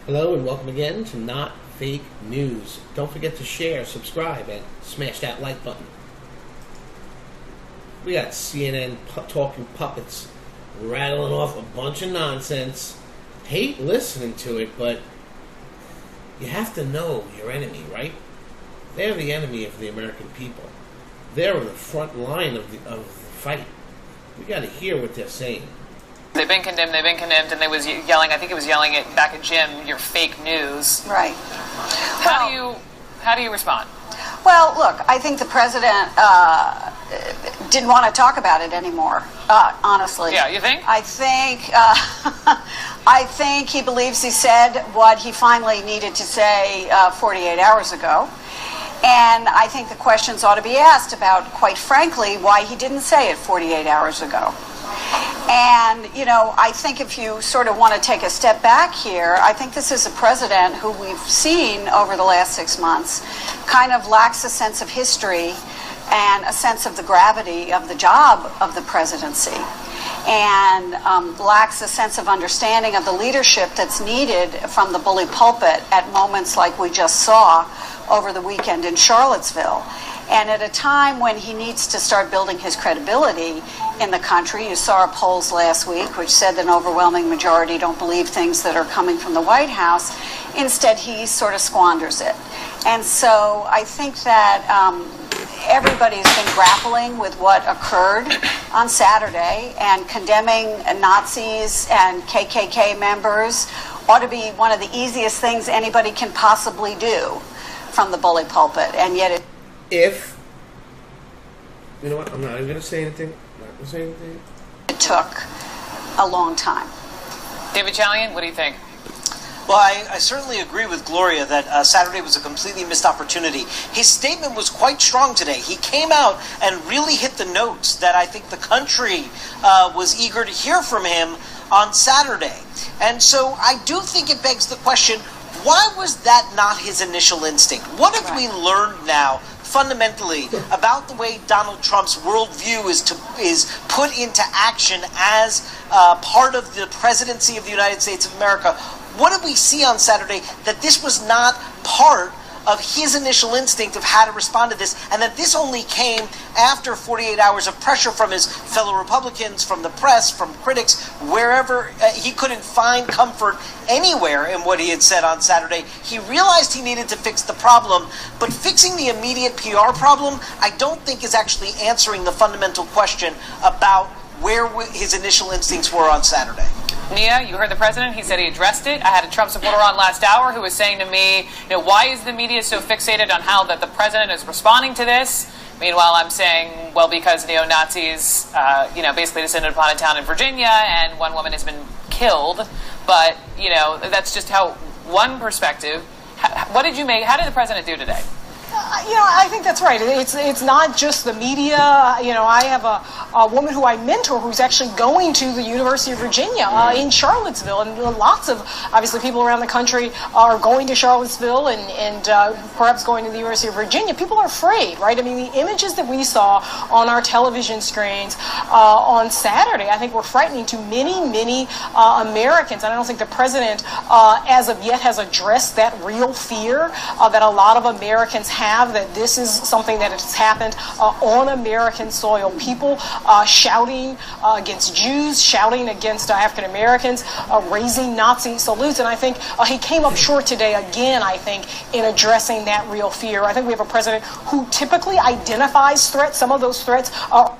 Hello and welcome again to Not Fake News. Don't forget to share, subscribe, and smash that like button. We got CNN talking puppets rattling off a bunch of nonsense. Hate listening to it, but you have to know your enemy, right? They're the enemy of the American people. They're on the front line of the fight. We got to hear what they're saying. They've been condemned, and they was yelling, I think it was yelling it back at Jim, you're fake news. Right. How do you respond? Well, look, I think the president didn't want to talk about it anymore, honestly. Yeah, you think? I think he believes he said what he finally needed to say 48 hours ago. And I think the questions ought to be asked about, quite frankly, why he didn't say it 48 hours ago. And, I think if you sort of want to take a step back here, I think this is a president who we've seen over the last 6 months kind of lacks a sense of history and a sense of the gravity of the job of the presidency, and lacks a sense of understanding of the leadership that's needed from the bully pulpit at moments like we just saw over the weekend in Charlottesville. And at a time when he needs to start building his credibility in the country, you saw our polls last week which said that an overwhelming majority don't believe things that are coming from the White House. Instead, he sort of squanders it. And so I think that everybody's been grappling with what occurred on Saturday, and condemning Nazis and KKK members ought to be one of the easiest things anybody can possibly do from the bully pulpit. And yet you know what, I'm not even going to say anything. It took a long time. David Chalian, what do you think? Well, I certainly agree with Gloria that Saturday was a completely missed opportunity. His statement was quite strong today. He came out and really hit the notes that I think the country was eager to hear from him on Saturday. And so I do think it begs the question, why was that not his initial instinct? What have we learned now fundamentally about the way Donald Trump's worldview is put into action as part of the presidency of the United States of America? What did we see on Saturday that this was not part of his initial instinct of how to respond to this, and that this only came after 48 hours of pressure from his fellow Republicans, from the press, from critics, wherever he couldn't find comfort anywhere in what he had said on Saturday? He realized he needed to fix the problem, but fixing the immediate PR problem, I don't think is actually answering the fundamental question about where his initial instincts were on Saturday. Nia, you heard the president. He said he addressed it. I had a Trump supporter on last hour who was saying to me, why is the media so fixated on how that the president is responding to this? Meanwhile, I'm saying, well, because neo-Nazis, basically descended upon a town in Virginia and one woman has been killed. But, that's just how one perspective. What did you make? How did the president do today? I think that's right. It's not just the media. I have a woman who I mentor who's actually going to the University of Virginia in Charlottesville, and lots of, obviously, people around the country are going to Charlottesville and perhaps going to the University of Virginia. People are afraid, right? I mean, the images that we saw on our television screens on Saturday, I think, were frightening to many, many Americans. And I don't think the president, as of yet, has addressed that real fear that a lot of Americans have, that this is something that has happened on American soil. People shouting against Jews, shouting against African Americans, raising Nazi salutes. And I think he came up short today again, I think, in addressing that real fear. I think we have a president who typically identifies threats. Some of those threats are...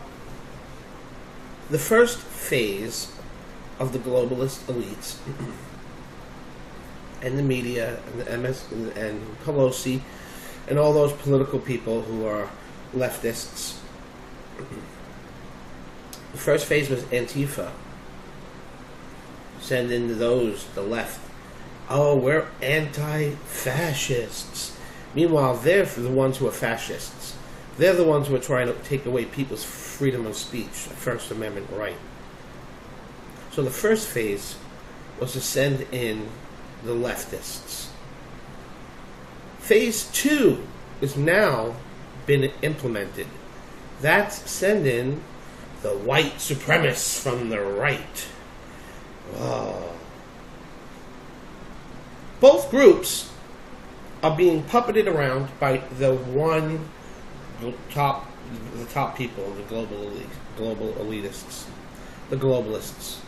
The first phase of the globalist elites and the media and the MS and Pelosi and all those political people who are leftists. The first phase was Antifa. Send in those, the left. Oh, we're anti-fascists. Meanwhile, they're the ones who are fascists. They're the ones who are trying to take away people's freedom of speech, the First Amendment right. So the first phase was to send in the leftists. Phase 2 is now been implemented. That's send in the white supremacists from the right. Oh. Both groups are being puppeted around by the top people, the global elitists, the globalists.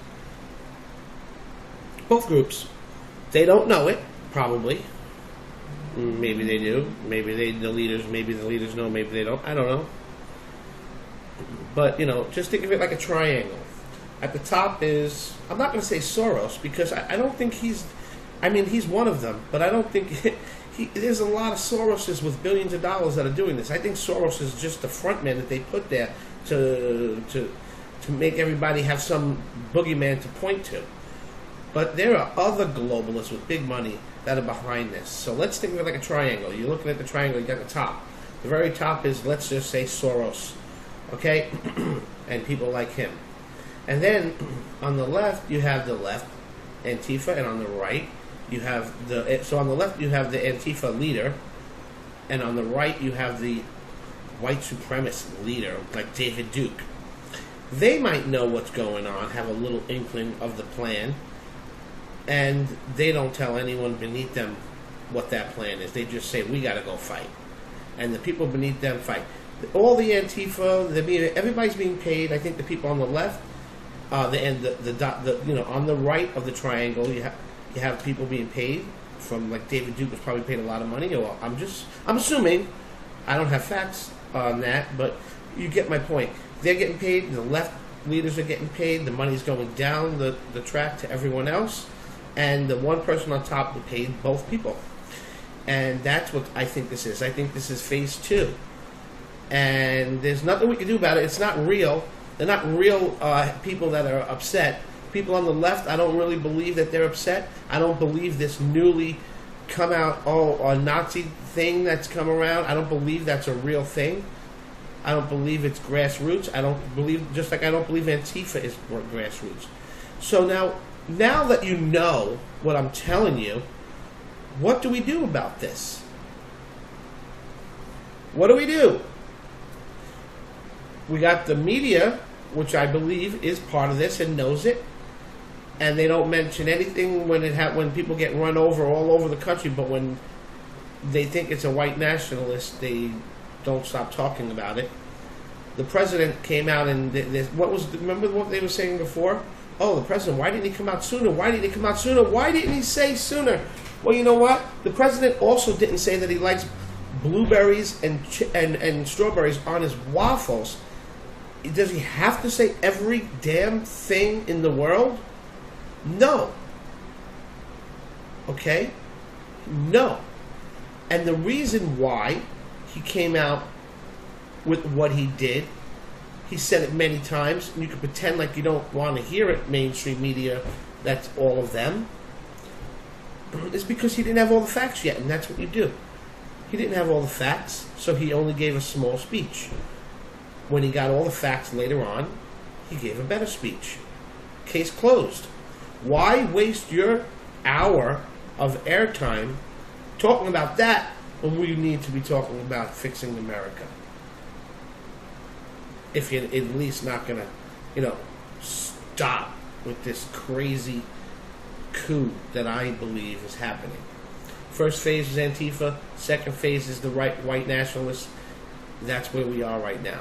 Both groups. They don't know it, probably. Maybe they do. Maybe the leaders know, maybe they don't. I don't know. But, just think of it like a triangle. At the top is, I'm not going to say Soros, because I don't think he's one of them, but I don't think there's a lot of Soroses with billions of dollars that are doing this. I think Soros is just the front man that they put there to make everybody have some boogeyman to point to. But there are other globalists with big money that are behind this. So let's think of it like a triangle. You're looking at the triangle, you got the top. The very top is, let's just say, Soros. Okay? And people like him. And then on the left, you have the left Antifa, and on the right, you have so on the left, you have the Antifa leader, and on the right, you have the white supremacist leader, like David Duke. They might know what's going on, have a little inkling of the plan, and they don't tell anyone beneath them what that plan is. They just say, we got to go fight. And the people beneath them fight. All the Antifa, everybody's being paid. I think the people on the left, on the right of the triangle, you have people being paid from, like, David Duke was probably paid a lot of money. Or I'm assuming, I don't have facts on that, but you get my point. They're getting paid. The left leaders are getting paid. The money's going down the track to everyone else, and the one person on top will pay both people. And that's what I think this is. I think this is phase 2. And there's nothing we can do about it. It's not real. They're not real people that are upset. People on the left, I don't really believe that they're upset. I don't believe this newly come out, a Nazi thing that's come around. I don't believe that's a real thing. I don't believe it's grassroots. I don't believe Antifa is grassroots. So now that you know what I'm telling you, what do we do about this? What do? We got the media, which I believe is part of this and knows it, and they don't mention anything when people get run over all over the country, but when they think it's a white nationalist, they don't stop talking about it. The president came out and remember what they were saying before? Oh, the president, why didn't he come out sooner? Why didn't he say sooner? Well, you know what? The president also didn't say that he likes blueberries and strawberries on his waffles. Does he have to say every damn thing in the world? No. Okay? No. And the reason why he came out with what he did, he said it many times, and you can pretend like you don't want to hear it, mainstream media, that's all of them, is because he didn't have all the facts yet, and that's what you do. He didn't have all the facts, so he only gave a small speech. When he got all the facts later on, he gave a better speech. Case closed. Why waste your hour of airtime talking about that when we need to be talking about fixing America? If you're at least not going to, stop with this crazy coup that I believe is happening. First phase is Antifa. Second phase is the white nationalists. That's where we are right now.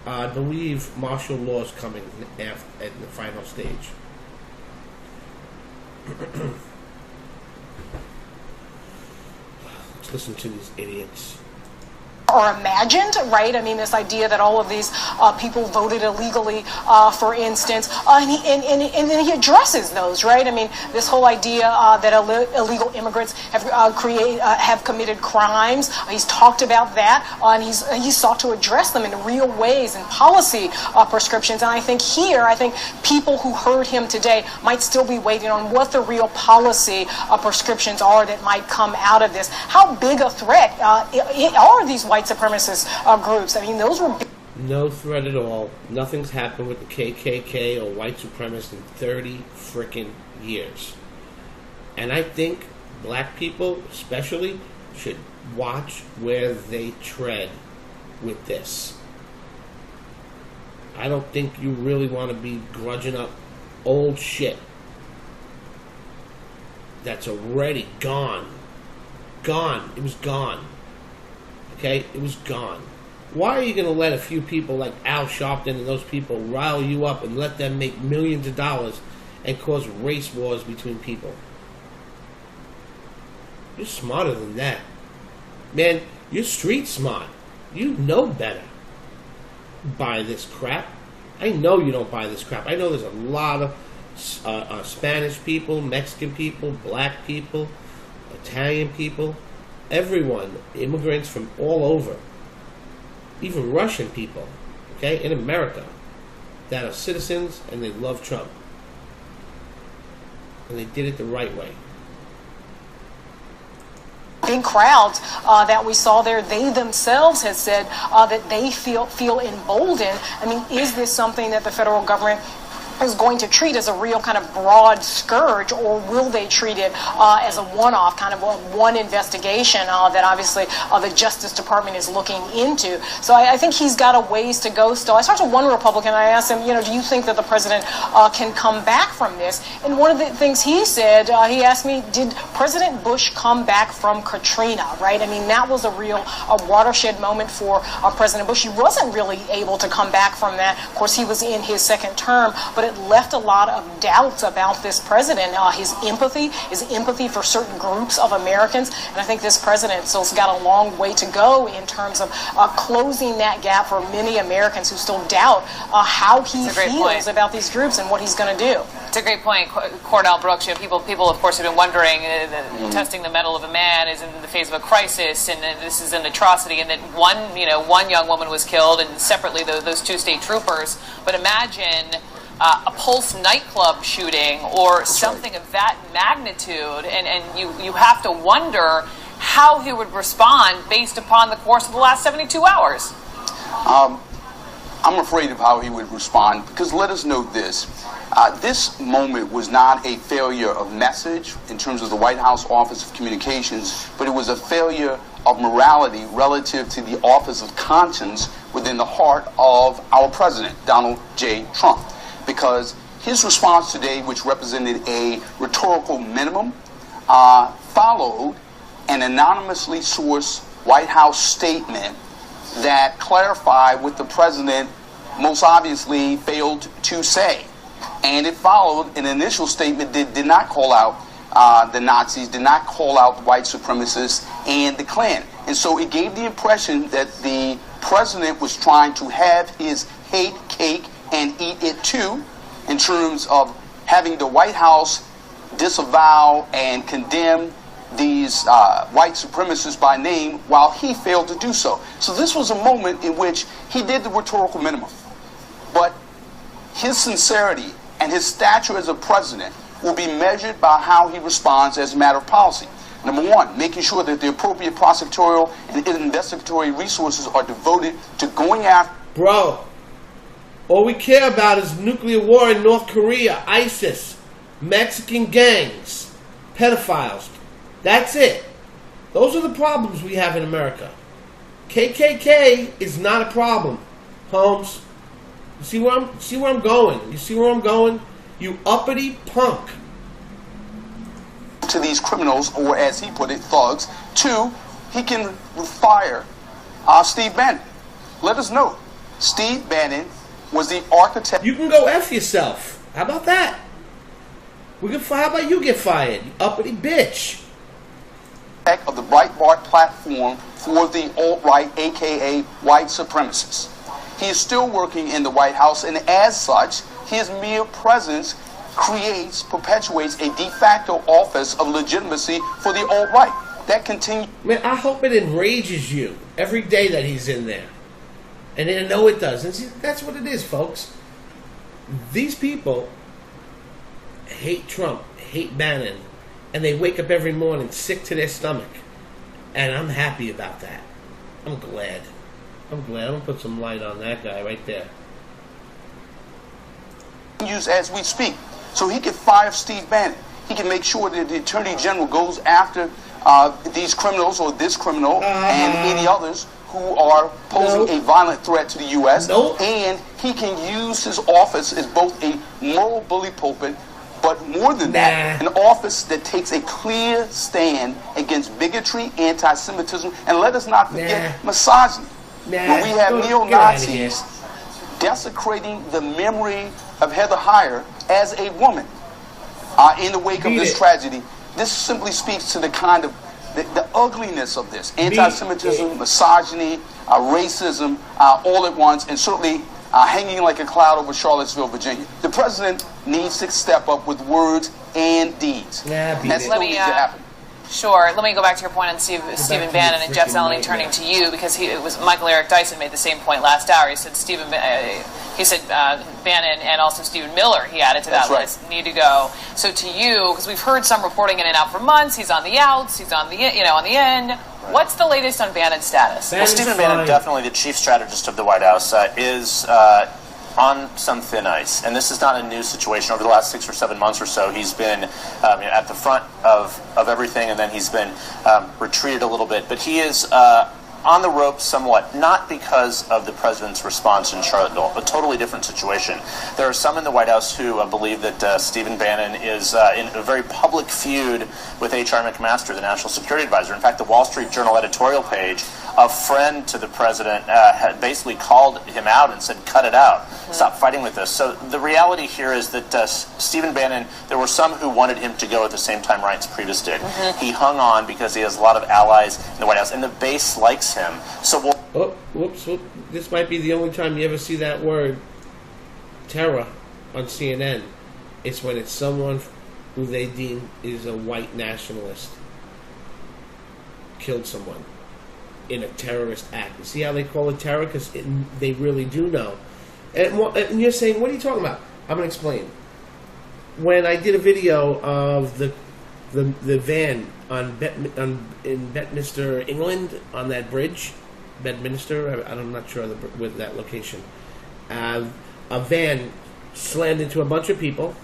I believe martial law is coming at the final stage. Let's listen to these idiots. Or imagined, right? I mean, this idea that all of these people voted illegally, for instance, and then he addresses those, right? I mean, this whole idea that illegal immigrants have committed crimes. He's talked about that, and he's sought to address them in real ways and policy prescriptions. And I think people who heard him today might still be waiting on what the real policy prescriptions are that might come out of this. How big a threat are these white supremacist groups? I mean, those were no threat at all. Nothing's happened with the KKK or white supremacists in 30 frickin' years. And I think black people especially should watch where they tread with this. I don't think you really want to be grudging up old shit that's already gone. Gone. It was gone. Okay? It was gone. Why are you going to let a few people like Al Sharpton and those people rile you up and let them make millions of dollars and cause race wars between people? You're smarter than that. Man, you're street smart. You know better. Buy this crap. I know you don't buy this crap. I know there's a lot of Spanish people, Mexican people, black people, Italian people, everyone, immigrants from all over, even Russian people, okay, in America, that are citizens and they love Trump. And they did it the right way. Big crowds that we saw there, they themselves had said that they feel emboldened. I mean, is this something that the federal government is going to treat as a real kind of broad scourge, or will they treat it as a one-off, kind of one investigation that obviously the Justice Department is looking into? So I think he's got a ways to go still. I talked to one Republican, I asked him, do you think that the president can come back from this? And one of the things he said, he asked me, did President Bush come back from Katrina, right? I mean, that was a watershed moment for President Bush. He wasn't really able to come back from that. Of course, he was in his second term, but it left a lot of doubts about this president, his empathy for certain groups of Americans. And I think this president still's got a long way to go in terms of closing that gap for many Americans who still doubt how he feels about these groups and what he's going to do. It's a great point, Cordell Brooks. People, of course, have been wondering, testing the mettle of a man is in the face of a crisis, and this is an atrocity, and that one young woman was killed, and separately those two state troopers. But imagine a Pulse nightclub shooting or something of that magnitude, and you have to wonder how he would respond based upon the course of the last 72 hours. I'm afraid of how he would respond, because let us note this. This moment was not a failure of message in terms of the White House Office of Communications, but it was a failure of morality relative to the Office of Conscience within the heart of our president, Donald J. Trump. Because his response today, which represented a rhetorical minimum, followed an anonymously sourced White House statement that clarified what the president most obviously failed to say. And it followed an initial statement that did not call out the Nazis, did not call out the white supremacists and the Klan. And so it gave the impression that the president was trying to have his hate cake and eat it too, in terms of having the White House disavow and condemn these white supremacists by name while he failed to do so. So this was a moment in which he did the rhetorical minimum. But his sincerity and his stature as a president will be measured by how he responds as a matter of policy. Number one, making sure that the appropriate prosecutorial and investigatory resources are devoted to going after... Bro, all we care about is nuclear war in North Korea, ISIS, Mexican gangs, pedophiles. That's it. Those are the problems we have in America. KKK is not a problem, Holmes. You see where I'm going? You see where I'm going? You uppity punk. To these criminals, or as he put it, thugs. Two, he can fire Steve Bannon. Let us know, Steve Bannon was the architect. You can go F yourself. How about that? How about you get fired, you uppity bitch? Of the Breitbart platform for the alt-right, aka white supremacists. He is still working in the White House, and as such, his mere presence perpetuates a de facto office of legitimacy for the alt-right. That continues. Man, I hope it enrages you every day that he's in there. And I know it does. And see, that's what it is, folks. These people hate Trump, hate Bannon, and they wake up every morning sick to their stomach. And I'm happy about that. I'm glad. I'm going to put some light on that guy right there. As we speak. So he can fire Steve Bannon. He can make sure that the Attorney General goes after these criminals, or this criminal, and any others who are posing a violent threat to the U.S. And he can use his office as both a moral bully pulpit but more than that, an office that takes a clear stand against bigotry, anti-Semitism, and let us not forget misogyny. When we have neo-Nazis desecrating the memory of Heather Heyer as a woman in the wake of this tragedy, this simply speaks to the kind of the ugliness of this. Anti-Semitism, misogyny, racism, all at once, and certainly hanging like a cloud over Charlottesville, Virginia. The president needs to step up with words and deeds. That still needs to happen. Sure. Let me go back to your point on Stephen Bannon, and Jeff Zeleny turning to you, because it was Michael Eric Dyson made the same point last hour. He said Bannon and also Stephen Miller, he added to that list, need to go. So to you, because we've heard some reporting in and out for months, he's on the outs, he's on the on the end. What's the latest on Bannon's status? Well, Stephen Bannon, definitely the chief strategist of the White House, is on some thin ice. And this is not a new situation. Over the last 6 or 7 months or so, he's been at the front of everything, and then he's been retreated a little bit. But he is on the ropes somewhat, not because of the president's response in Charlottesville, a totally different situation. There are some in the White House who believe that Stephen Bannon is in a very public feud with H.R. McMaster, the National Security Advisor. In fact, the Wall Street Journal editorial page, a friend to the president had basically called him out and said, cut it out, stop fighting with this. So the reality here is that Stephen Bannon, there were some who wanted him to go at the same time Reince Priebus did. He hung on because he has a lot of allies in the White House, and the base likes him. So whoops. This might be the only time you ever see that word, terror, on CNN. It's when it's someone who they deem is a white nationalist killed someone in a terrorist act. You see how they call it terror? Because they really do know. And you're saying, what are you talking about? I'm going to explain. When I did a video of the van in Bedminster, England, on that bridge, Bedminster, I'm not sure with that location, a van slammed into a bunch of people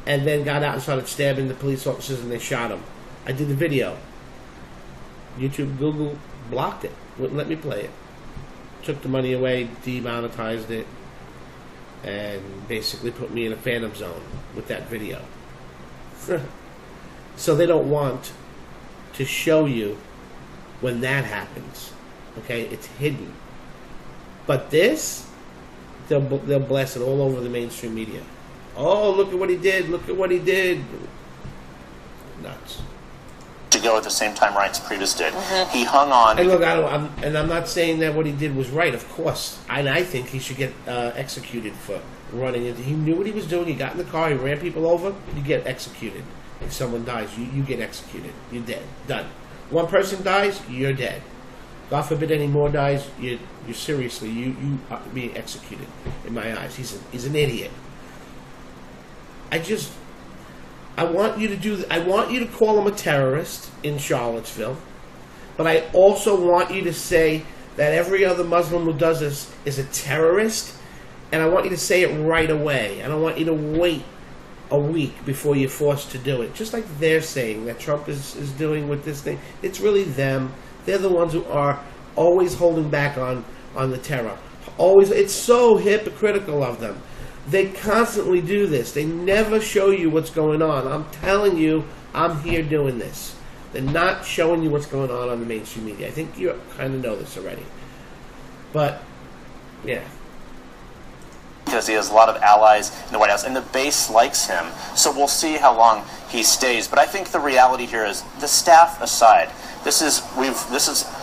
and then got out and started stabbing the police officers, and they shot them. I did the video. YouTube, Google blocked it, wouldn't let me play it. Took the money away, demonetized it, and basically put me in a phantom zone with that video. So they don't want to show you when that happens. Okay, it's hidden. But this, they'll blast it all over the mainstream media. Oh, look at what he did! Look at what he did! Nuts. To go at the same time Reince Priebus did. He hung on. And look, I'm not saying that what he did was right, of course. And I think he should get executed for running into. He knew what he was doing. He got in the car. He ran people over. You get executed. If someone dies, you get executed. You're dead. Done. One person dies, you're dead. God forbid any more dies, you seriously, you are being executed. In my eyes, he's an idiot. I want you to call him a terrorist in Charlottesville, but I also want you to say that every other Muslim who does this is a terrorist, and I want you to say it right away. I don't want you to wait a week before you're forced to do it. Just like they're saying that Trump is doing with this thing. It's really them. They're the ones who are always holding back on the terror. Always. It's so hypocritical of them. They constantly do this. They never show you what's going on. I'm telling you, I'm here doing this. They're not showing you what's going on the mainstream media. I think you kind of know this already. But, yeah. Because he has a lot of allies in the White House, and the base likes him. So we'll see how long he stays. But I think the reality here is, the staff aside, this has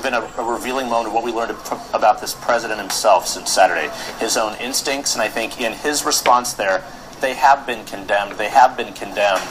been a revealing moment of what we learned about this president himself since Saturday. His own instincts, and I think in his response there, they have been condemned. They have been condemned.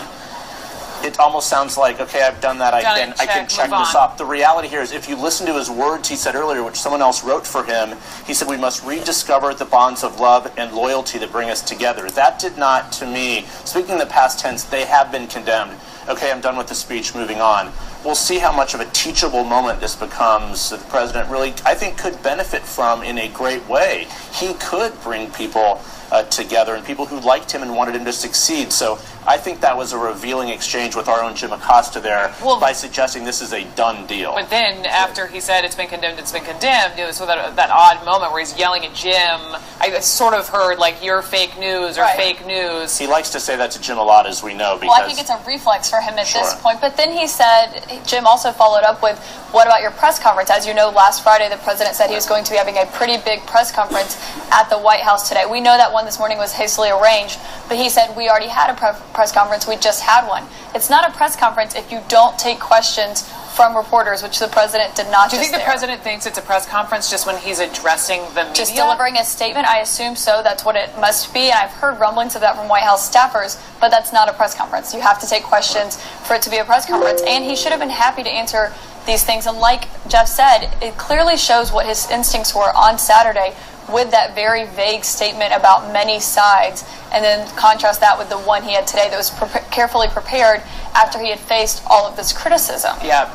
It almost sounds like, okay, I've done that, I can check this off. The reality here is, if you listen to his words he said earlier, which someone else wrote for him, he said, we must rediscover the bonds of love and loyalty that bring us together. That did not, to me, speaking in the past tense, they have been condemned. Okay, I'm done with the speech, moving on. we'll see how much of a teachable moment this becomes that the president really, I think, could benefit from in a great way. He could bring people together and people who liked him and wanted him to succeed. So I think that was a revealing exchange with our own Jim Acosta there by suggesting this is a done deal. But then after he said it's been condemned, it was that odd moment where he's yelling at Jim. I sort of heard like, you're fake news or fake news. He likes to say that to Jim a lot, as we know. Because, well, I think it's a reflex for him at this point. But then he said, Jim also followed up with, what about your press conference? As you know, last Friday the president said he was going to be having a pretty big press conference at the White House today. We know that one this morning was hastily arranged, but he said we already had a press conference. We just had one. It's not a press conference if you don't take questions from reporters, which the president did not. Do you think the president thinks it's a press conference just when he's addressing the media? Just delivering a statement? I assume so. That's what it must be. And I've heard rumblings of that from White House staffers, but that's not a press conference. You have to take questions for it to be a press conference. And he should have been happy to answer these things. And like Jeff said, it clearly shows what his instincts were on Saturday with that very vague statement about many sides, and then contrast that with the one he had today that was carefully prepared after he had faced all of this criticism. Yeah.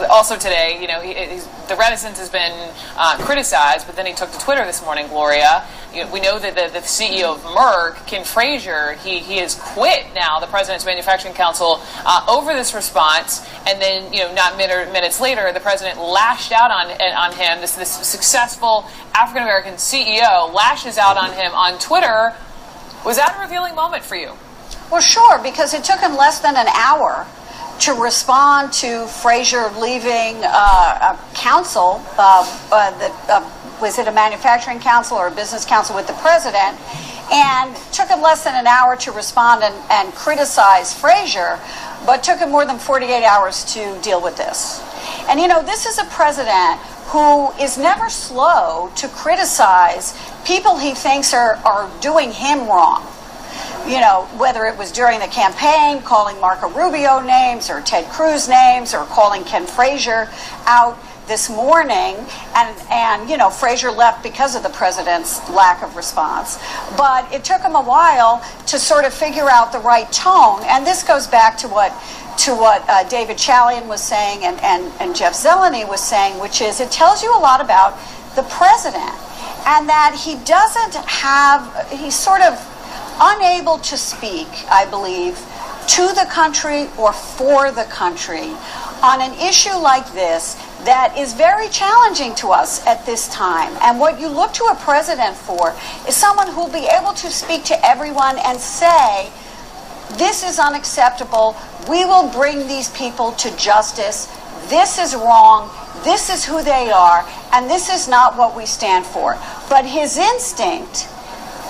Also today, the reticence has been criticized, but then he took to Twitter this morning, Gloria. We know that the CEO of Merck, Ken Frazier, he has quit now the President's Manufacturing Council over this response, and then not minutes later, the president lashed out on him. This successful African American CEO lashes out on him on Twitter. Was that a revealing moment for you? Well, sure, because it took him less than an hour to respond to Frazier leaving a council, was it a manufacturing council or a business council with the president, and took him less than an hour to respond and criticize Frazier, but took him more than 48 hours to deal with this. And this is a president who is never slow to criticize people he thinks are doing him wrong. Whether it was during the campaign, calling Marco Rubio names or Ted Cruz names, or calling Ken Frazier out this morning, and Frazier left because of the president's lack of response. But it took him a while to sort of figure out the right tone, and this goes back to what David Chalian was saying and Jeff Zeleny was saying, which is it tells you a lot about the president, and that he's sort of unable to speak, I believe, to the country or for the country on an issue like this that is very challenging to us at this time. And what you look to a president for is someone who will be able to speak to everyone and say, this is unacceptable, we will bring these people to justice, this is wrong, this is who they are, and this is not what we stand for. But his instinct,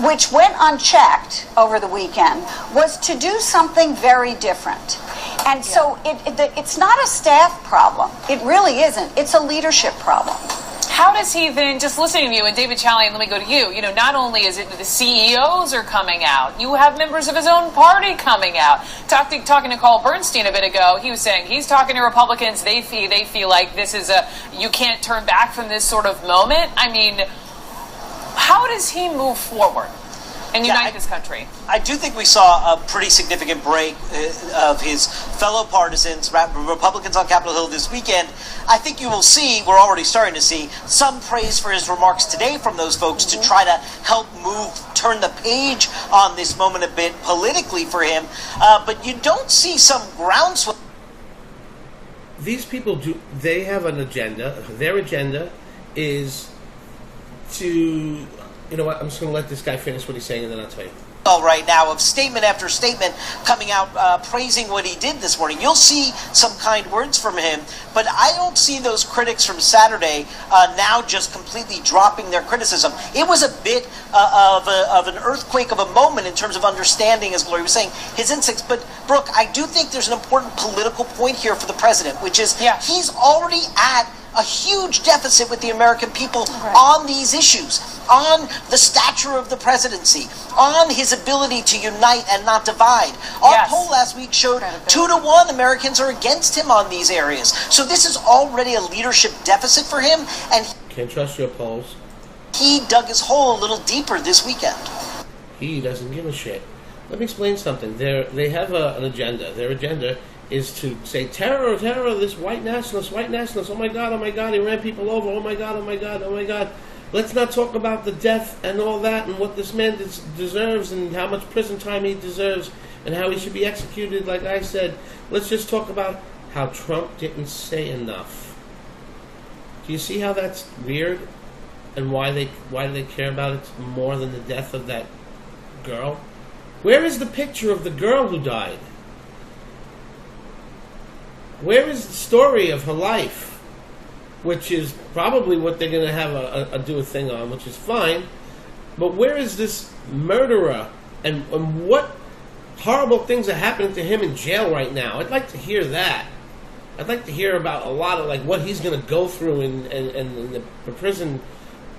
which went unchecked over the weekend, was to do something very different. And so it's not a staff problem. It really isn't. It's a leadership problem. How does he then, just listening to you, and David Chalian, let me go to you, not only is it the CEOs are coming out, you have members of his own party coming out. Talking to Carl Bernstein a bit ago, he was saying he's talking to Republicans, they feel like this is you can't turn back from this sort of moment. I mean, how does he move forward and unite this country? I do think we saw a pretty significant break of his fellow partisans, Republicans on Capitol Hill this weekend. I think you will see, we're already starting to see, some praise for his remarks today from those folks to try to help turn the page on this moment a bit politically for him. But you don't see some groundswell. These people they have an agenda. Their agenda is to, I'm just going to let this guy finish what he's saying and then I'll tell you. Right now of statement after statement coming out praising what he did this morning. You'll see some kind words from him, but I don't see those critics from Saturday now just completely dropping their criticism. It was a bit of an earthquake of a moment in terms of understanding, as Gloria was saying, his instincts. But Brooke, I do think there's an important political point here for the president, which is he's already at a huge deficit with the American people on these issues, on the stature of the presidency, on his ability to unite and not divide. Our poll last week showed 2-1 Americans are against him on these areas. So this is already a leadership deficit for him, and can't trust your polls. He dug his hole a little deeper this weekend. He doesn't give a shit. Let me explain something. They have an agenda. Their agenda is to say, terror, terror, this white nationalist, oh my God, he ran people over, oh my God. Let's not talk about the death and all that and what this man deserves and how much prison time he deserves and how he should be executed, like I said. Let's just talk about how Trump didn't say enough. Do you see how that's weird? And why they care about it more than the death of that girl? Where is the picture of the girl who died? Where is the story of her life? Which is probably what they're going to have do a thing on, which is fine. But where is this murderer? And what horrible things are happening to him in jail right now? I'd like to hear that. I'd like to hear about a lot of what he's going to go through in the prison,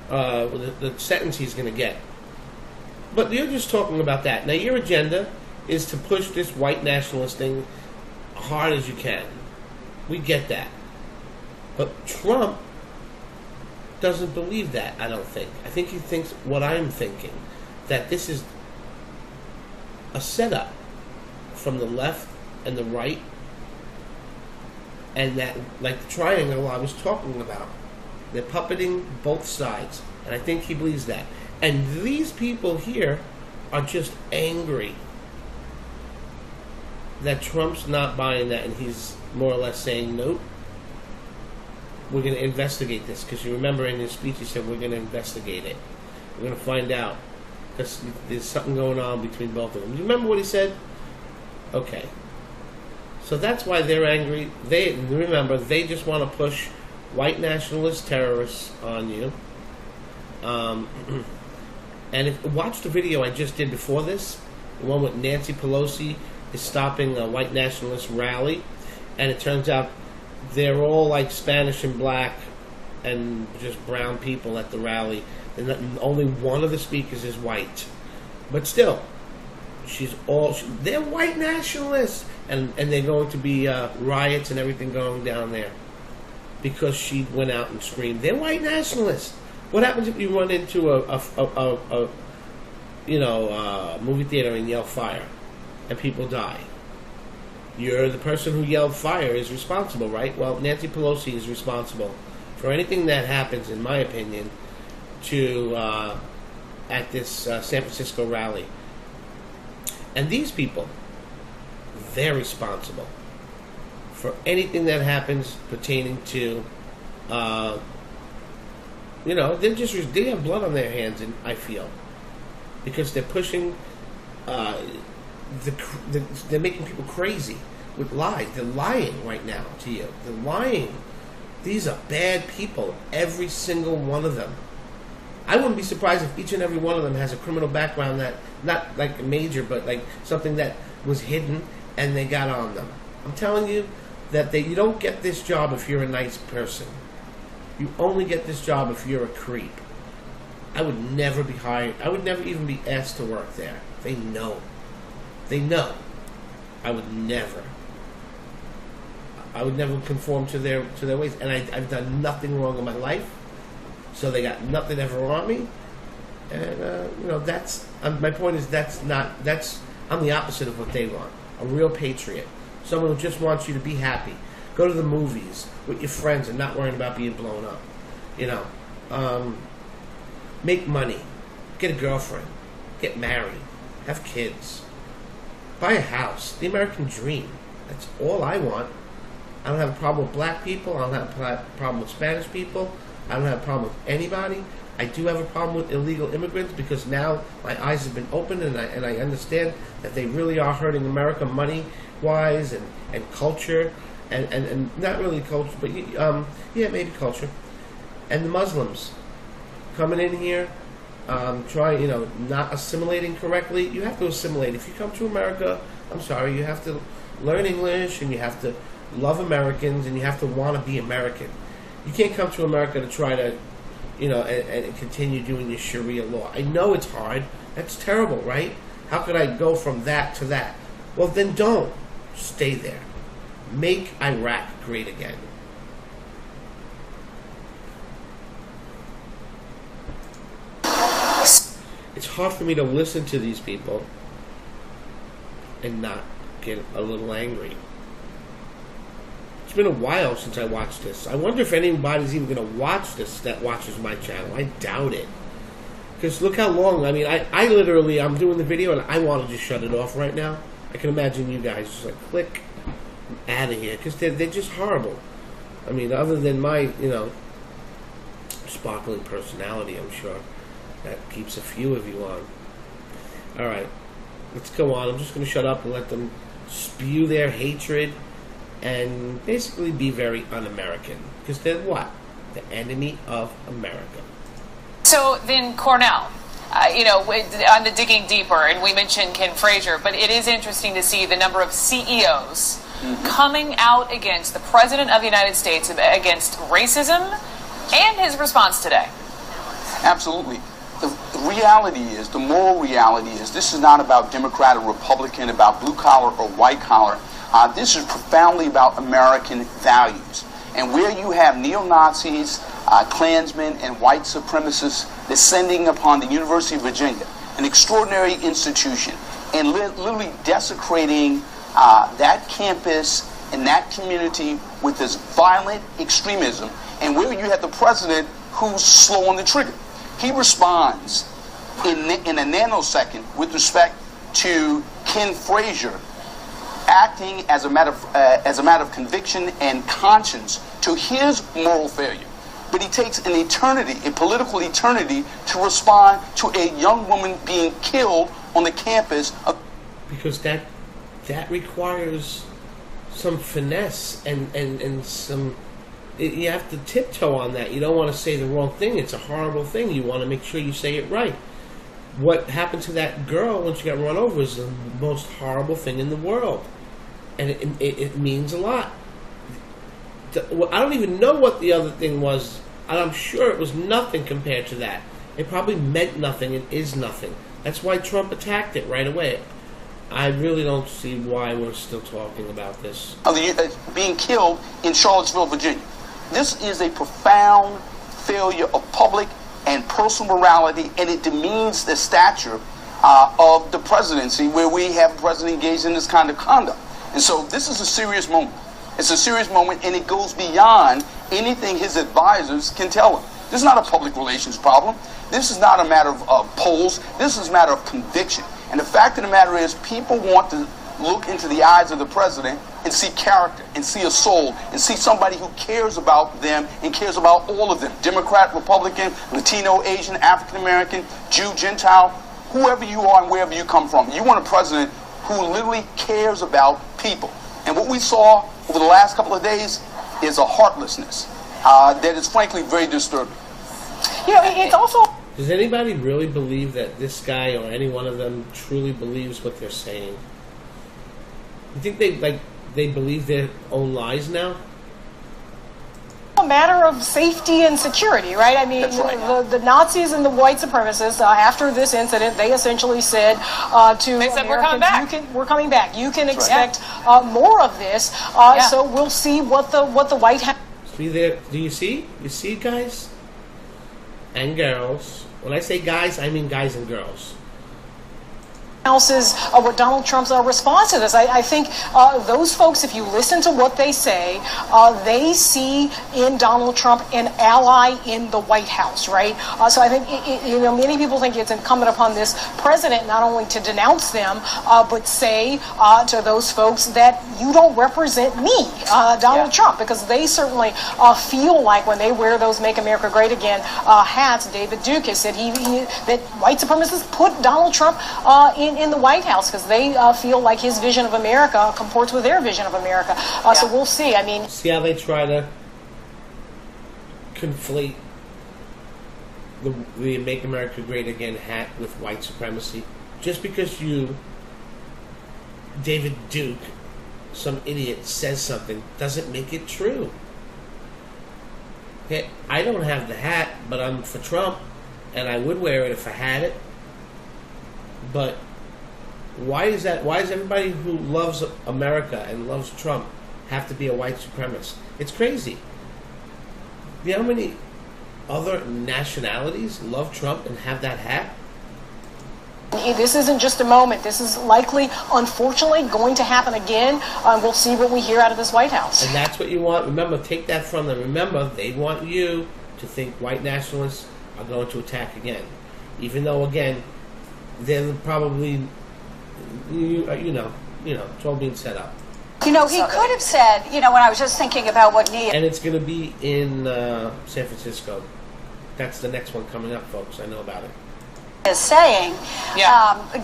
the sentence he's going to get. But you're just talking about that. Now your agenda is to push this white nationalist thing hard as you can. We get that. But Trump doesn't believe that, I don't think. I think he thinks what I'm thinking, that this is a setup from the left and the right, and that, like the triangle I was talking about, they're puppeting both sides. And I think he believes that. And these people here are just angry that Trump's not buying that, and he's more or less saying, nope, we're going to investigate this. Because you remember in his speech he said, we're going to investigate it. We're going to find out. Because there's something going on between both of them. You remember what he said? Okay. So that's why they're angry. They just want to push white nationalist terrorists on you. And watch the video I just did before this, the one with Nancy Pelosi is stopping a white nationalist rally, and it turns out they're all like Spanish and black and just brown people at the rally, and only one of the speakers is white. But still, they're white nationalists, and they're going to be riots and everything going down there because she went out and screamed, they're white nationalists. What happens if you run into a movie theater and yell fire and people die? You're the person who yelled fire is responsible, right? Well, Nancy Pelosi is responsible for anything that happens, in my opinion, at this San Francisco rally. And these people, they're responsible for anything that happens pertaining to they have blood on their hands, and I feel, because they're pushing, they're making people crazy with lies. They're lying right now to you. They're lying. These are bad people, every single one of them. I wouldn't be surprised if each and every one of them has a criminal background that, not like major, but like something that was hidden and they got on them. I'm telling you that you don't get this job if you're a nice person. You only get this job if you're a creep. I would never be hired. I would never even be asked to work there. They know. They know. I would never conform to their ways. And I've done nothing wrong in my life. So they got nothing ever on me. And, that's... my point is I'm the opposite of what they want. A real patriot. Someone who just wants you to be happy. Go to the movies with your friends and not worrying about being blown up. Make money. Get a girlfriend. Get married. Have kids. Buy a house. The American dream. That's all I want. I don't have a problem with black people. I don't have a problem with Spanish people. I don't have a problem with anybody. I do have a problem with illegal immigrants because now my eyes have been opened and I understand that they really are hurting America money-wise and culture. And not really culture, but maybe culture. And the Muslims coming in here, not assimilating correctly. You have to assimilate. If you come to America, I'm sorry, you have to learn English and you have to love Americans and you have to want to be American. You can't come to America to try to, and continue doing your Sharia law. I know it's hard. That's terrible, right? How could I go from that to that? Well, then don't. Stay there. Make Iraq great again. It's hard for me to listen to these people and not get a little angry. It's been a while since I watched this. I wonder if anybody's even going to watch this that watches my channel. I doubt it. Because look how long. I mean, I literally, I'm doing the video and I want to just shut it off right now. I can imagine you guys just like, click, out of here. Because they're just horrible. I mean, other than my, sparkling personality, I'm sure that keeps a few of you on. Alright, let's go on. I'm just going to shut up and let them spew their hatred and basically be very un-American. Because they're what? The enemy of America. So then Cornell, on the digging deeper, and we mentioned Ken Frazier, but it is interesting to see the number of CEOs coming out against the President of the United States, against racism and his response today. Absolutely. The reality is, the moral reality is, this is not about Democrat or Republican, about blue collar or white collar. This is profoundly about American values. And where you have neo-Nazis, Klansmen, and white supremacists descending upon the University of Virginia, an extraordinary institution, and literally desecrating that campus and that community with this violent extremism, and where you have the president who's slow on the trigger. He responds in a nanosecond with respect to Ken Frazier acting as a matter of conviction and conscience to his moral failure. But he takes an eternity, a political eternity, to respond to a young woman being killed on the campus. Because that requires some finesse and some... You have to tiptoe on that. You don't want to say the wrong thing. It's a horrible thing. You want to make sure you say it right. What happened to that girl when she got run over is the most horrible thing in the world. And it means a lot. I don't even know what the other thing was. And I'm sure it was nothing compared to that. It probably meant nothing and is nothing. That's why Trump attacked it right away. I really don't see why we're still talking about this. Being killed in Charlottesville, Virginia. This is a profound failure of public and personal morality, and it demeans the stature of the presidency, where we have a president engaged in this kind of conduct. And so this is a serious moment. It's a serious moment, and it goes beyond anything his advisors can tell him. This is not a public relations problem. This is not a matter of polls. This is a matter of conviction. And the fact of the matter is, people want to look into the eyes of the president and see character, and see a soul, and see somebody who cares about them and cares about all of them. Democrat, Republican, Latino, Asian, African American, Jew, Gentile, whoever you are and wherever you come from. You want a president who literally cares about people. And what we saw over the last couple of days is a heartlessness that is frankly very disturbing. It's also... Does anybody really believe that this guy or any one of them truly believes what they're saying? You think they believe their own lies now? A matter of safety and security, right? I mean, right. The Nazis and the white supremacists, after this incident, they essentially said to they said, Americans, we're coming back. We're coming back. You can expect right. more of this. So we'll see what the White House... See there? Do you see? You see, guys and girls. When I say guys, I mean guys and girls. House's what Donald Trump's response to this. I think those folks, if you listen to what they say, they see in Donald Trump an ally in the White House, right? So I think many people think it's incumbent upon this president not only to denounce them, but say to those folks that you don't represent me, Donald Trump, because they certainly feel like when they wear those "Make America Great Again" hats. David Duke has said that white supremacists put Donald Trump in the White House because they feel like his vision of America comports with their vision of America. So we'll see. I mean, see how they try to conflate the "Make America Great Again" hat with white supremacy. Just because David Duke, some idiot, says something doesn't make it true. Okay, I don't have the hat, but I'm for Trump, and I would wear it if I had it. But why is that? Why does everybody who loves America and loves Trump have to be a white supremacist? It's crazy. You know how many other nationalities love Trump and have that hat? This isn't just a moment. This is likely, unfortunately, going to happen again. We'll see what we hear out of this White House. And that's what you want. Remember, take that from them. Remember, they want you to think white nationalists are going to attack again. Even though, again, they're probably, it's all being set up. He could have said, when I was just thinking about what Nia... And it's going to be in San Francisco. That's the next one coming up, folks. I know about it. Is saying,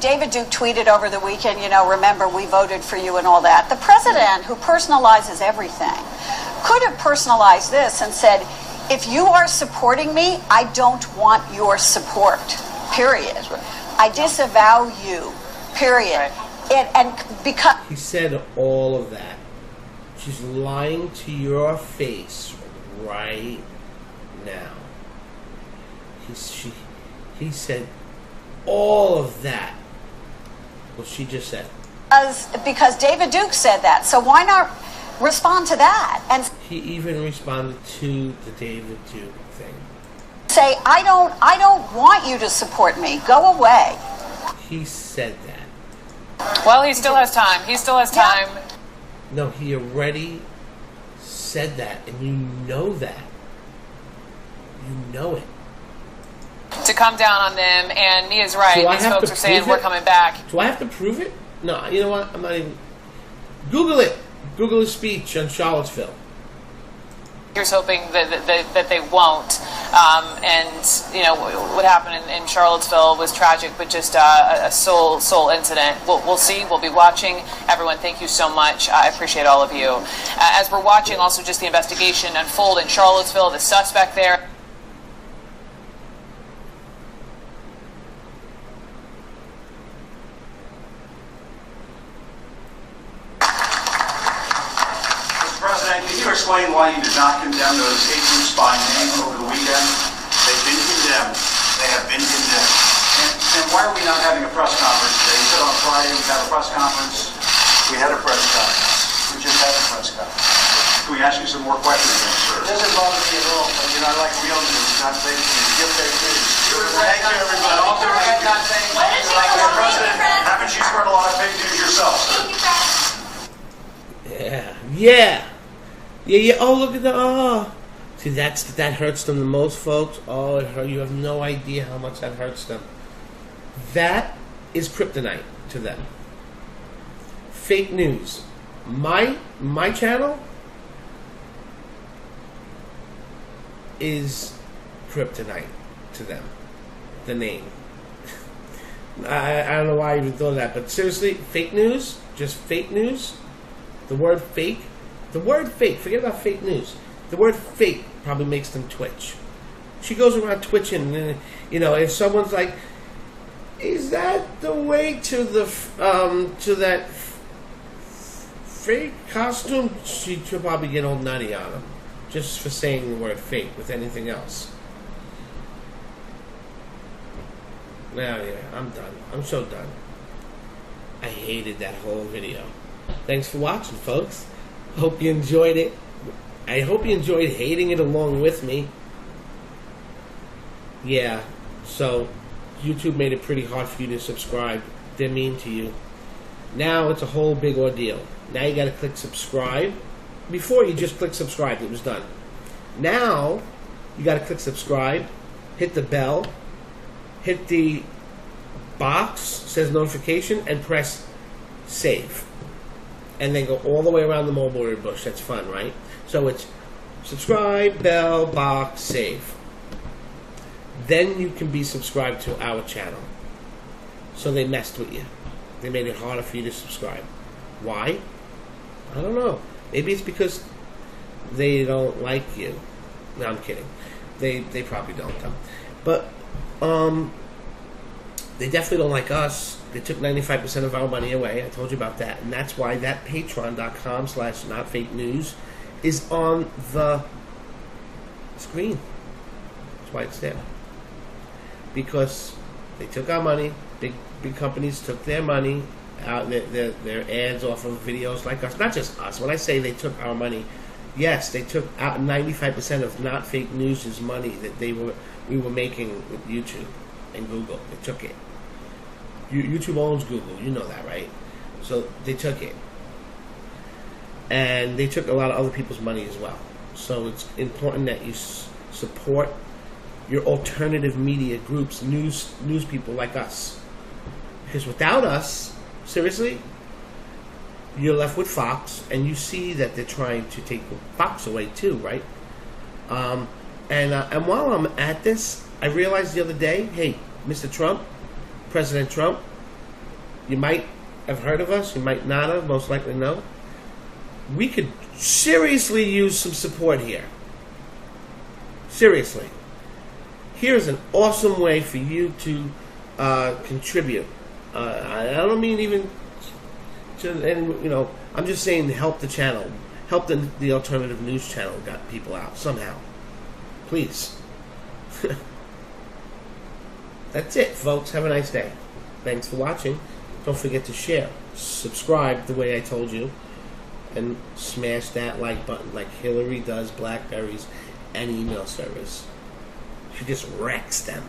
David Duke tweeted over the weekend, remember, we voted for you and all that. The president, who personalizes everything, could have personalized this and said, if you are supporting me, I don't want your support, period. I disavow you, period. Because he said all of that. She's lying to your face right now. He said all of that. What she just said. Because David Duke said that. So why not respond to that? And he even responded to the David Duke thing. Say, I don't want you to support me. Go away. He said that. Well, he still has time. He still has time. No, he already said that, and you know that. You know it. To come down on them, and Nia's right. These folks are saying we're coming back. Do I have to prove it? No, you know what? I'm not even... Google it. Google his speech on Charlottesville. Here's hoping that they won't. What happened in Charlottesville was tragic, but just a soul incident. We'll see. We'll be watching. Everyone, thank you so much. I appreciate all of you. As we're watching, also just the investigation unfold in Charlottesville, the suspect there. Explain why you did not condemn those hate groups by name over the weekend. They've been condemned. They have been condemned. And why are we not having a press conference today? You said on Friday we'd have a press conference. We had a press conference. We just had a press conference. Can we ask you some more questions, sir? It doesn't bother me at all, but I like real news, not fake news. Give fake news. Thank you, everybody. All the way, not fake news. Like the president, haven't you spread a lot of fake news yourself, sir? Yeah. Oh, look at the See, that hurts them the most, folks. Oh, it hurt. You have no idea how much that hurts them. That is kryptonite to them. Fake news. My channel is kryptonite to them. The name. I don't know why I even thought of that, but seriously, fake news, just fake news. The word fake, forget about fake news. The word fake probably makes them twitch. She goes around twitching, and if someone's like, "Is that the way to that fake costume?" She'll probably get all nutty on them just for saying the word fake with anything else. Now, I'm done. I'm so done. I hated that whole video. Thanks for watching, folks. Hope you enjoyed it. I hope you enjoyed hating it along with me. Yeah, so YouTube made it pretty hard for you to subscribe. They're mean to you. Now it's a whole big ordeal. Now you got to click subscribe. Before you just click subscribe, it was done. Now you got to click subscribe, hit the bell, hit the box, says notification, and press save. And then go all the way around the mulberry bush. That's fun, right? So it's subscribe, bell, box, save. Then you can be subscribed to our channel. So they messed with you. They made it harder for you to subscribe. Why? I don't know. Maybe it's because they don't like you. No, I'm kidding. They probably don't, though. But they definitely don't like us. They took 95% of our money away. I told you about that. And that's why that patreon.com/notfakenews is on the screen. That's why it's there. Because they took our money. Big companies took their money, out their ads off of videos like us. Not just us. When I say they took our money, yes, they took out 95% of Not Fake News' money that we were making with YouTube and Google. They took it. YouTube owns Google. You know that, right? So they took it. And they took a lot of other people's money as well. So it's important that you support your alternative media groups, news people like us. Because without us, seriously, you're left with Fox, and you see that they're trying to take Fox away too, right? And while I'm at this, I realized the other day, hey, Mr. Trump, President Trump, you might have heard of us, you might not have, most likely no. We could seriously use some support here. Seriously. Here's an awesome way for you to contribute. I don't mean even to, and I'm just saying to help the channel, help the alternative news channel got people out somehow. Please. That's it, folks. Have a nice day. Thanks for watching. Don't forget to share, subscribe the way I told you, and smash that like button like Hillary does Blackberries and email servers. She just wrecks them.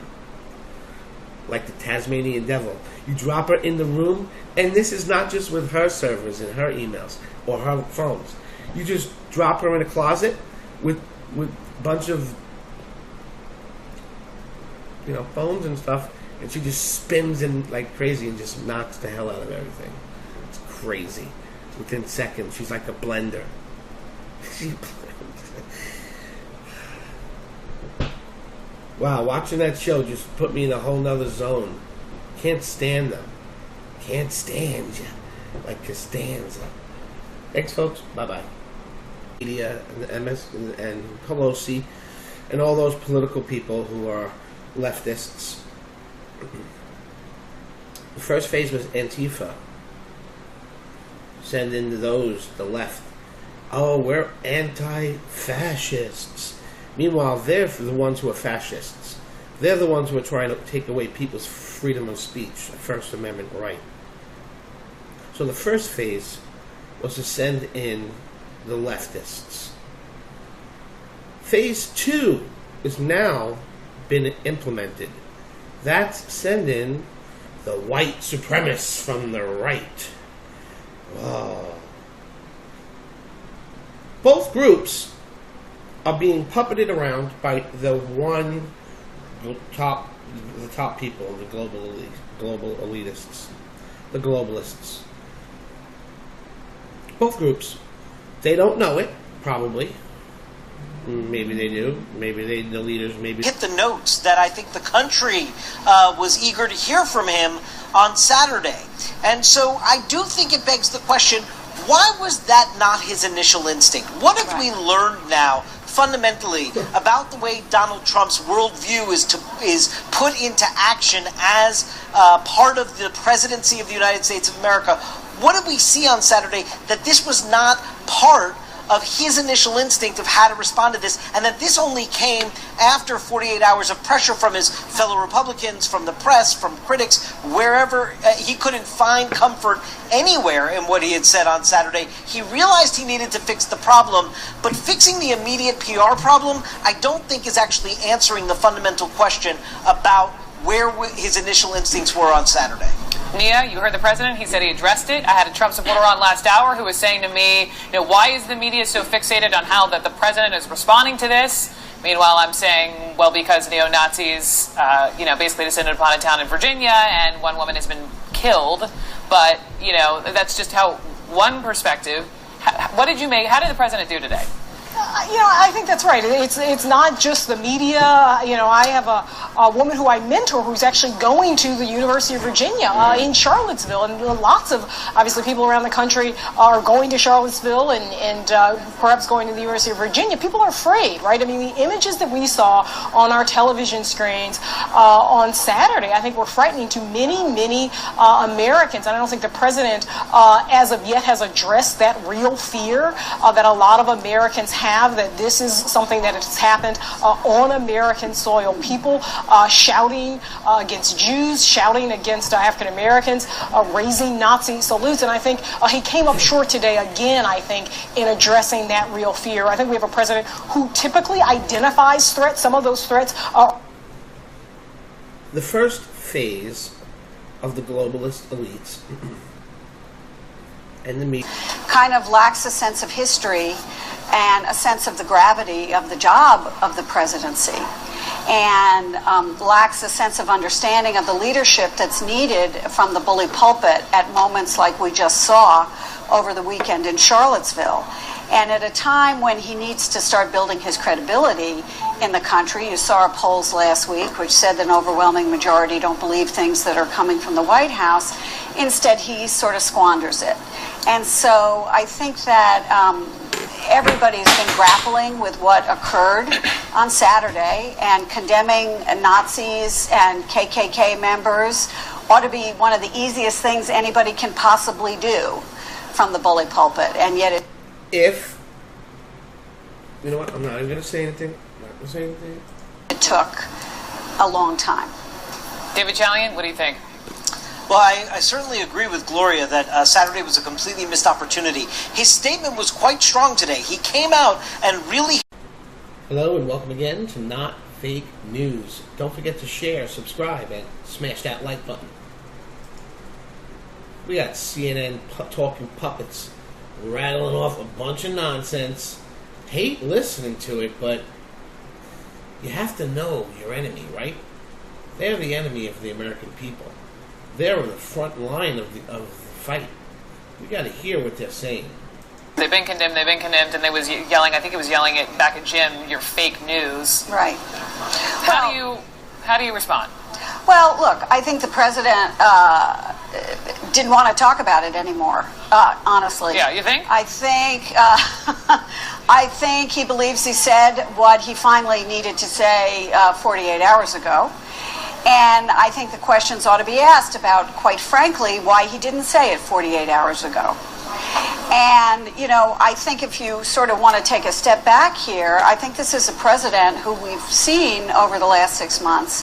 Like the Tasmanian devil. You drop her in the room, and this is not just with her servers and her emails or her phones. You just drop her in a closet with a bunch of phones and stuff, and she just spins in like crazy and just knocks the hell out of everything. It's crazy. Within seconds, she's like a blender. Wow, watching that show just put me in a whole nother zone. Can't stand them. Can't stand you. Like Costanza. Thanks, folks. Bye-bye. Media and MS and Pelosi and all those political people who are leftists. The first phase was Antifa. Send into those, the left. Oh, we're anti-fascists. Meanwhile, they're the ones who are fascists. They're the ones who are trying to take away people's freedom of speech, the First Amendment right. So the first phase was to send in the leftists. Phase 2 is now been implemented. That's send in the white supremacists from the right. Wow. Both groups are being puppeted around by the top people, the global elitists, the globalists. Both groups. They don't know it, probably. Maybe they do. Maybe the leaders maybe hit the notes that I think the country was eager to hear from him on Saturday. And so I do think it begs the question, why was that not his initial instinct? What have we learned now fundamentally about the way Donald Trump's worldview is put into action as part of the presidency of the United States of America? What did we see on Saturday that this was not part of his initial instinct of how to respond to this, and that this only came after 48 hours of pressure from his fellow Republicans, from the press, from critics, wherever he couldn't find comfort anywhere in what he had said on Saturday. He realized he needed to fix the problem, but fixing the immediate PR problem, I don't think is actually answering the fundamental question about where his initial instincts were on Saturday. Nia, you heard the president. He said he addressed it. I had a Trump supporter on last hour who was saying to me, why is the media so fixated on how that the president is responding to this? Meanwhile, I'm saying, well, because neo-Nazis, basically descended upon a town in Virginia and one woman has been killed. But, that's just how one perspective. What did you make? How did the president do today? I think that's right. It's not just the media. I have a woman who I mentor who's actually going to the University of Virginia in Charlottesville, and lots of obviously people around the country are going to Charlottesville and perhaps going to the University of Virginia. People are afraid, right? I mean, the images that we saw on our television screens on Saturday, I think, were frightening to many Americans. And I don't think the president, as of yet, has addressed that real fear that a lot of Americans have, that this is something that has happened on American soil. People shouting against Jews, shouting against African Americans, raising Nazi salutes. And I think he came up short today again, I think, in addressing that real fear. I think we have a president who typically identifies threats. Some of those threats are... The first phase of the globalist elites and the media. Kind of lacks a sense of history and a sense of the gravity of the job of the presidency, and lacks a sense of understanding of the leadership that's needed from the bully pulpit at moments like we just saw over the weekend in Charlottesville. And at a time when he needs to start building his credibility in the country, you saw our polls last week which said that an overwhelming majority don't believe things that are coming from the White House. Instead, he sort of squanders it. And so I think that everybody's been grappling with what occurred on Saturday, and condemning Nazis and KKK members ought to be one of the easiest things anybody can possibly do from the bully pulpit. And yet you know what, I'm not even going to say anything. It took a long time. David Chalian, what do you think? Well, I certainly agree with Gloria that Saturday was a completely missed opportunity. His statement was quite strong today. He came out and really... Hello and welcome again to Not Fake News. Don't forget to share, subscribe, and smash that like button. We got CNN talking puppets, rattling off a bunch of nonsense. Hate listening to it, but you have to know your enemy, right? They're the enemy of the American people. They're on the front line of the fight. We got to hear what they're saying. They've been condemned, and they was yelling, I think it was yelling it back at Jim, you're fake news. Right. How do you respond? Well, look, I think the president didn't want to talk about it anymore, honestly. Yeah, you think? I think he believes he said what he finally needed to say 48 hours ago. And I think the questions ought to be asked about, quite frankly, why he didn't say it 48 hours ago. And, you know, I think if you sort of want to take a step back here, I think this is a president who we've seen over the last 6 months